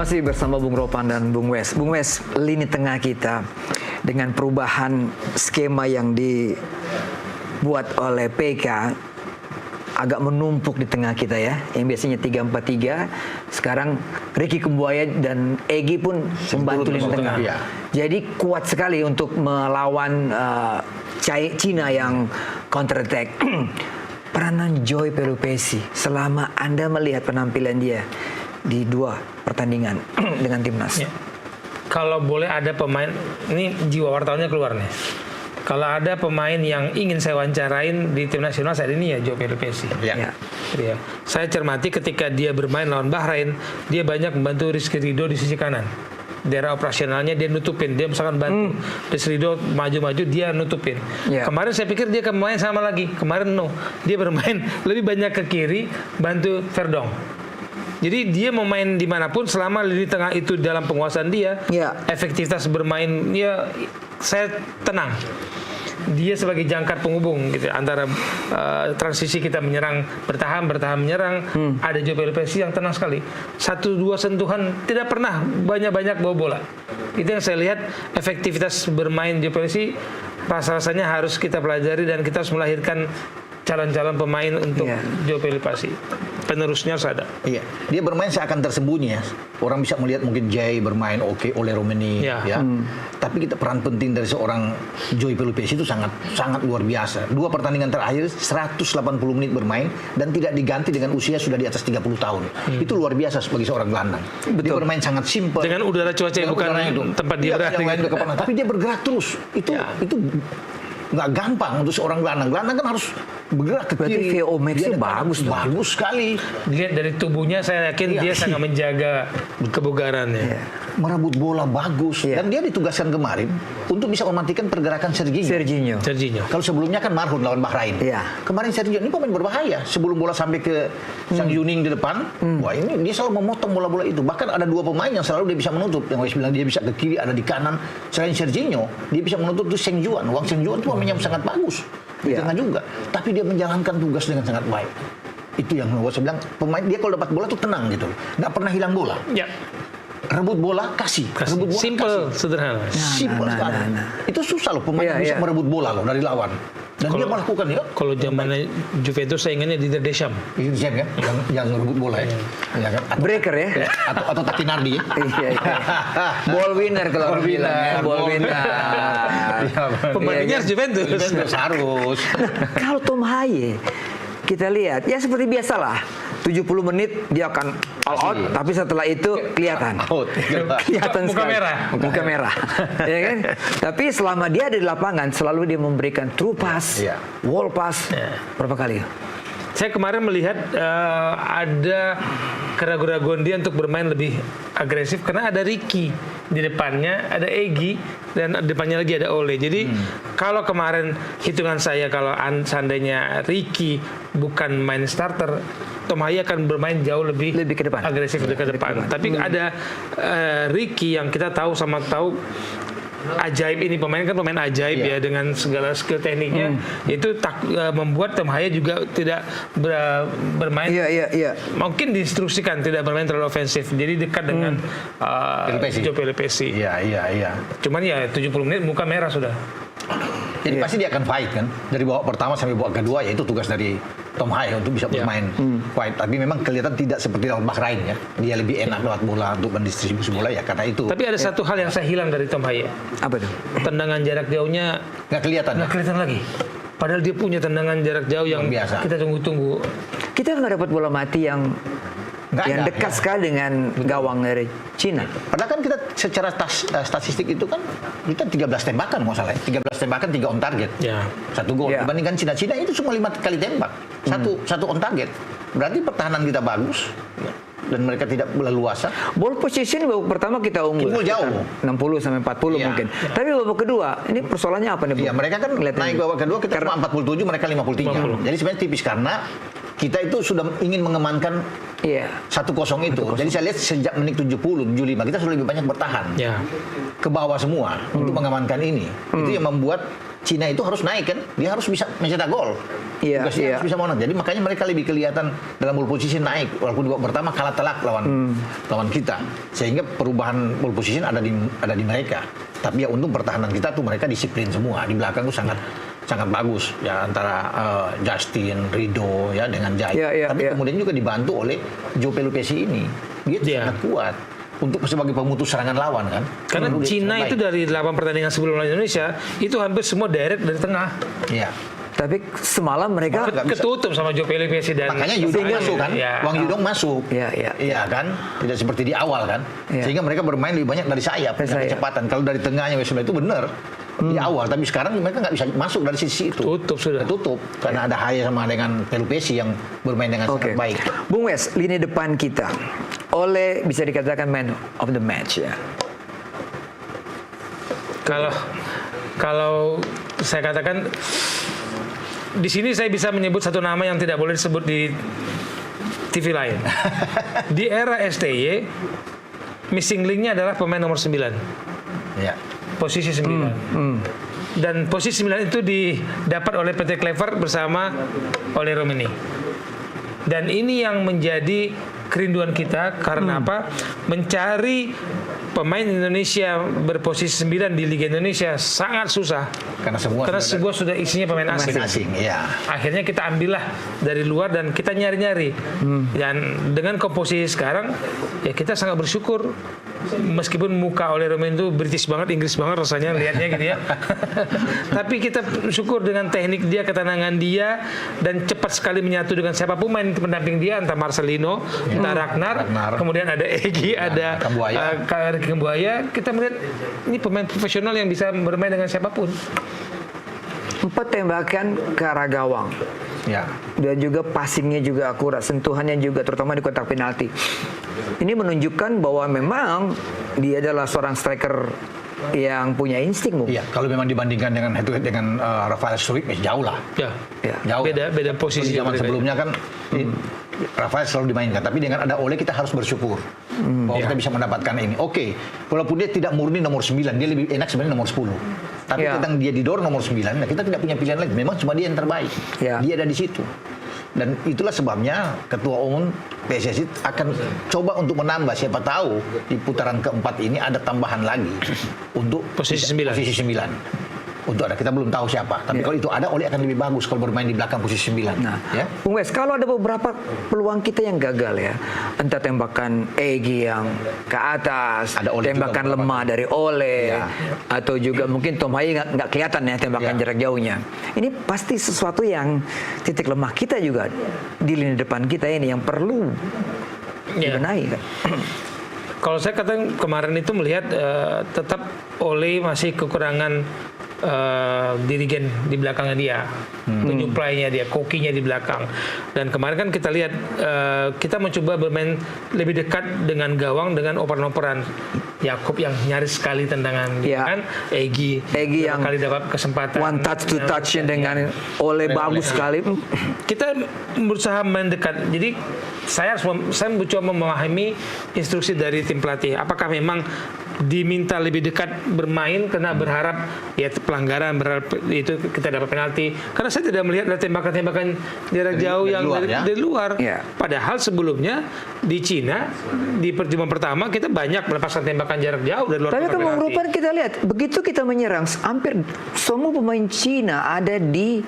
Masih bersama Bung Ropan dan Bung Wes. Bung Wes, lini tengah kita dengan perubahan skema yang dibuat oleh PK agak menumpuk di tengah kita ya. Yang biasanya 3-4-3, sekarang Ricky Kumbuaya dan Egy pun membantu lini tengah. Iya. Jadi kuat sekali untuk melawan Cina yang counter attack. Peranan Joy Pelupesi selama Anda melihat penampilan dia di 2 pertandingan dengan timnas. Ya. Kalau boleh ada pemain, ini jiwa wartawannya keluar nih. Kalau ada pemain yang ingin saya wawancarain di tim nasional saat ini ya Joy Pelupesi. Ya. Ya. Saya cermati ketika dia bermain lawan Bahrain, dia banyak membantu Rizky Ridho di sisi kanan. Daerah operasionalnya dia nutupin, dia misalkan bantu Rizky Ridho maju-maju, dia nutupin. Yeah. Kemarin saya pikir dia akan main sama lagi, kemarin no, dia bermain lebih banyak ke kiri, bantu Verdong. Jadi dia mau main dimanapun selama lini tengah itu dalam penguasaan dia, efektivitas bermain dia, saya tenang. Dia sebagai jangkar penghubung gitu antara transisi kita menyerang bertahan menyerang, ada Joy Pelupesi yang tenang sekali, 1-2 sentuhan, tidak pernah banyak bawa bola. Itu yang saya lihat efektivitas bermain Joy Pelupesi, rasa-rasanya harus kita pelajari dan kita harus melahirkan calon-calon pemain untuk Joy Pelupesi. Penerusnya harus ada. Iya, dia bermain seakan tersembunyi ya. Orang bisa melihat mungkin Jay bermain oke oleh Romeni ya. Tapi kita peran penting dari seorang Joy Pelupesi itu sangat luar biasa. 2 pertandingan terakhir 180 menit bermain dan tidak diganti dengan usia sudah di atas 30 tahun. Itu luar biasa sebagai seorang gelandang. Dia bermain sangat simpel. Dengan udara cuaca yang bukan tempat dia berada. Tapi dia bergerak terus. Itu nggak gampang untuk seorang gelandang. Gelandang kan harus bergerak ke kiri. Berarti VO Max-nya bagus sekali. Dilihat dari tubuhnya, saya yakin dia sangat menjaga kebugarannya. Merebut bola bagus. Dan dia ditugaskan kemarin untuk bisa mematikan pergerakan Serginho. Kalau sebelumnya kan Marhun lawan Bahrain. Kemarin Serginho ini pemain berbahaya. Sebelum bola sampai ke Sang Yuning di depan, wah ini dia selalu memotong bola-bola itu. Bahkan ada 2 pemain yang selalu dia bisa menutup. Yang Wes bilang dia bisa ke kiri, ada di kanan. Selain Serginho, dia bisa menutup itu Seng Juan. Wang Seng Juan itu pemain yang sangat bagus di tengah juga. Tapi dia menjalankan tugas dengan sangat baik. Itu yang saya bilang, pemain dia kalau dapat bola tuh tenang gitu, nggak pernah hilang bola. Rebut bola kasih. Rebut bola simple, sederhana. Simple sekali. Itu susah loh pemain yang bisa merebut bola loh dari lawan. Dan dia melakukan ya. Kalau zamannya Juventus saya ingatnya Didier Deschamps. Deschamps kan, yang merebut bola ya. Breaker ya. Atau Tatinardi ya. Ball winner kalau bilang. Ball winner. Pemainnya harus Juventus harus. Kalau Tom Haye kita lihat ya seperti biasalah, 70 menit dia akan all out, tapi setelah itu kelihatan muka merah ya kan. Tapi selama dia ada di lapangan selalu dia memberikan true pass, wall pass. Berapa kali? Saya kemarin melihat ada keraguan-keraguan dia untuk bermain lebih agresif karena ada Ricky di depannya, ada Egy dan depannya lagi ada Ole. Jadi kalau kemarin hitungan saya kalau seandainya Ricky bukan main starter, Tom Haye akan bermain jauh lebih ke depan, agresif ke depan. Tapi ada Ricky yang kita tahu ajaib, ini pemain ajaib ya dengan segala skill tekniknya, itu membuat Tom Haye juga tidak bermain mungkin diinstruksikan tidak bermain terlalu ofensif, jadi dekat dengan Joy Pelupesi. Cuman ya 70 menit muka merah sudah. Jadi pasti dia akan fight kan, dari babak pertama sampai babak kedua, ya itu tugas dari Tom Haye untuk bisa bermain fight. Tapi memang kelihatan tidak seperti lawan Bahrain ya, dia lebih enak lewat bola untuk mendistribusi bola ya karena itu. Tapi ada satu hal yang saya hilang dari Tom Haye. Apa itu? Tendangan jarak jauhnya nggak kelihatan lagi. Padahal dia punya tendangan jarak jauh yang biasa. Kita tunggu-tunggu. Kita nggak dapat bola mati yang dekat sekali dengan gawang dari Cina. Padahal kan kita secara statistik itu kan kita 13 tembakan mau salah, 13 tembakan 3 on target, 1 gol. Dibandingkan Cina itu cuma 5 kali tembak, satu on target. Berarti pertahanan kita bagus dan mereka tidak leluasa. Ball position babak pertama kita unggul jauh, 60-40 mungkin. Tapi babak kedua ini persoalannya apa nih? Mereka kan naik babak kedua kita cuma 47, mereka 53. Jadi sebenarnya tipis karena kita itu sudah ingin mengamankan 1-0 itu. Jadi saya lihat sejak menit 70, 75 kita sudah lebih banyak bertahan ke bawah semua untuk mengamankan ini. Itu yang membuat Cina itu harus naik kan, dia harus bisa mencetak gol. Tugasnya harus bisa menang. Jadi makanya mereka lebih kelihatan dalam ball position naik, walaupun di babak pertama kalah telak lawan kita. Sehingga perubahan ball position ada di mereka. Tapi ya untung pertahanan kita tuh mereka disiplin semua. Di belakang tuh sangat bagus ya, antara Justin, Rido ya dengan Jai. Tapi kemudian juga dibantu oleh Joe Pelupesi ini. Dia sangat kuat untuk sebagai pemutus serangan lawan kan. Karena Cina itu dari 8 pertandingan sebelum lawan Indonesia itu hampir semua direct dari tengah. Iya. Tapi semalam mereka ketutup sama Joe Pelupesi dan makanya Yudong masuk kan. Wang Yudong masuk. Iya kan. Tidak seperti di awal kan. Sehingga mereka bermain lebih banyak dari sayap dengan kecepatan. Kalau dari tengahnya West Ham itu benar di awal, tapi sekarang mereka nggak bisa masuk dari sisi itu. Tutup karena ada Haya sama dengan Pelupesi yang bermain dengan sangat baik. Bung Wes, lini depan kita oleh bisa dikatakan man of the match ya. Kalau saya katakan di sini saya bisa menyebut satu nama yang tidak boleh disebut di TV lain. Di era STY, missing link-nya adalah pemain nomor 9. Ya. Posisi 9. Dan posisi 9 itu didapat oleh PT Clever bersama oleh Romini. Dan ini yang menjadi kerinduan kita karena apa? Mencari pemain Indonesia berposisi 9 di Liga Indonesia sangat susah. Karena semua sudah isinya pemain asing. Ya. Akhirnya kita ambillah dari luar dan kita nyari-nyari. Dan dengan komposisi sekarang ya kita sangat bersyukur. Meskipun muka oleh Romain itu British banget, Inggris banget rasanya lihatnya gitu ya. Tapi kita syukur dengan teknik dia, ketenangan dia, dan cepat sekali menyatu dengan siapapun main pendamping dia, entah Marcelino, entah Ragnar, kemudian ada Egy, ada Kambuaya. Kita melihat ini pemain profesional yang bisa bermain dengan siapapun. 4 tembakan ke arah gawang. Ya. Dan juga passingnya juga akurat, sentuhannya juga terutama di kotak penalti. Ini menunjukkan bahwa memang dia adalah seorang striker yang punya insting. Iya, kalau memang dibandingkan dengan head to head dengan Rafael Struijk jauh lah. Jauh. Beda posisi. Zaman sebelumnya kan Rafael selalu dimainkan, tapi dengan ada Ole kita harus bersyukur bahwa kita bisa mendapatkan ini. Oke, walaupun dia tidak murni nomor 9, dia lebih enak sebenarnya nomor 10. Tapi tentang dia didorong nomor 9, nah kita tidak punya pilihan lain. Memang cuma dia yang terbaik. Dia ada di situ. Dan itulah sebabnya Ketua Umum PSSI akan coba untuk menambah, siapa tahu di putaran keempat ini ada tambahan lagi untuk posisi 9. Untuk ada, kita belum tahu siapa. Tapi kalau itu ada, Oli akan lebih bagus kalau bermain di belakang posisi 9. Nah, Bung Wes, kalau ada beberapa peluang kita yang gagal ya, entah tembakan Egy yang ke atas, ada tembakan lemah dari Ole, atau juga mungkin Tom Haya nggak kelihatan ya tembakan jarak jauhnya. Ini pasti sesuatu yang titik lemah kita juga di lini depan kita ini yang perlu dibenahi kan. Kalau saya katakan kemarin itu melihat tetap Ole masih kekurangan dirigen di belakangnya dia, penyuplainya dia, kokinya di belakang. Dan kemarin kan kita lihat kita mencoba bermain lebih dekat dengan gawang dengan operan-operan. Yakob yang nyaris sekali tendangan, kan? Egy yang kali dapat kesempatan. One touch to touch dengan Ole bagus sekali. Kita berusaha main dekat. Jadi saya mencoba memahami instruksi dari tim pelatih. Apakah memang diminta lebih dekat bermain karena berharap ya pelanggaran, berharap itu kita dapat penalti, karena saya tidak melihat ada tembakan-tembakan jarak jauh yang dari luar. Padahal sebelumnya di Cina di pertemuan pertama kita banyak melepaskan tembakan jarak jauh dari luar. Tapi kan rupanya kita lihat begitu kita menyerang hampir semua pemain Cina ada di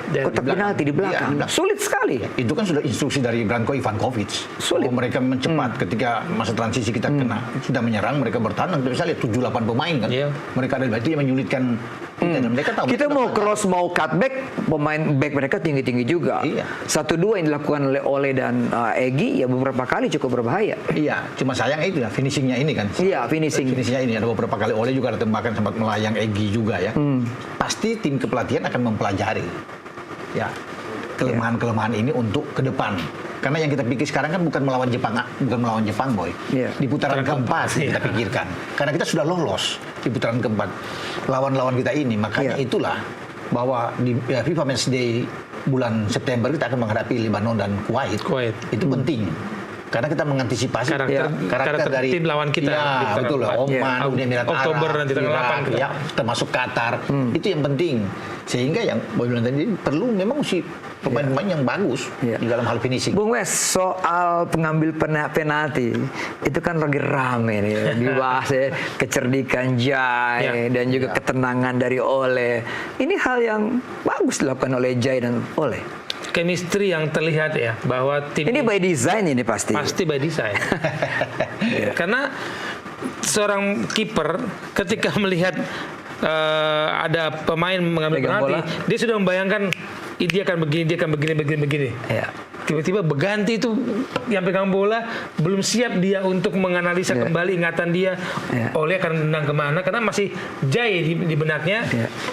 kotak penalti di belakang. Sulit sekali. Itu kan sudah instruksi dari Branko Ivankovic. Sulit. Mereka mencepat ketika masa transisi kita kena. Sudah menyerang, mereka bertahan. Kita bisa lihat 7-8 pemain kan. Mereka ada itu yang menyulitkan kita. Dan mereka tahu. Kita mau cross, mau cutback, pemain back mereka tinggi-tinggi juga. 1-2 yang dilakukan oleh Ole dan Egy ya beberapa kali cukup berbahaya. Iya, cuma sayang itu ya finishingnya ini kan. Finishingnya ini ada beberapa kali Ole juga ada tembakan sempat melayang Egy juga ya. Pasti tim kepelatihan akan mempelajari kelemahan-kelemahan ini untuk ke depan. Karena yang kita pikir sekarang kan bukan melawan Jepang, Boy. Di putaran keempat kita pikirkan. Karena kita sudah lolos di putaran keempat lawan-lawan kita ini. Makanya itulah bahwa di FIFA Matchday bulan September kita akan menghadapi Lebanon dan Kuwait. Itu penting. Karena kita mengantisipasi karakter dari tim lawan kita. Ya, betul lah. Oman, Uni Emirat Arab, Oktober nanti tanggal 8 kita. ya, termasuk Qatar. Itu yang penting. Sehingga yang Boy bilang tadi perlu memang mesti pemain-pemain yang bagus di dalam hal finishing. Bung Wes, soal pengambil penalti itu kan lagi rame nih dibahas ya, kecerdikan Jai dan juga ketenangan dari Ole. Ini hal yang bagus dilakukan oleh Jai dan Ole. Chemistry yang terlihat ya bahwa tim ini by design ini pasti by design. Karena seorang kiper ketika melihat ada pemain mengambil penalti, dia sudah membayangkan dia akan begini. Ya. Tiba-tiba berganti itu yang pegang bola belum siap dia untuk menganalisa kembali ingatan dia. Oleh akan menang kemana? Karena masih Jai di benaknya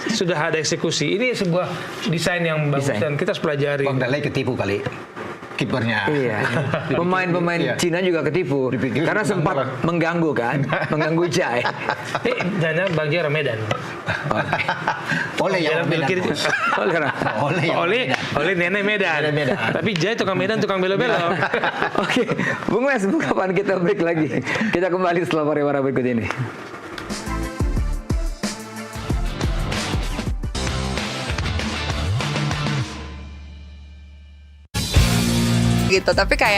sudah ada eksekusi. Ini sebuah desain yang bagus dan kita harus pelajari. Bang Dalai ketipu kali. Kipernya. Iya. Pemain-pemain Cina juga ketipu karena sempat mengganggu mengganggu Jai. Jangan Bang Jai orang Medan. Oleh yang Medan. Oleh nenek Medan. Tapi Jai tukang Medan, tukang belok-belok. Oke, Bung Wes, kapan kita break lagi? Kita kembali setelah pariwara berikut ini. Gitu, tapi kayak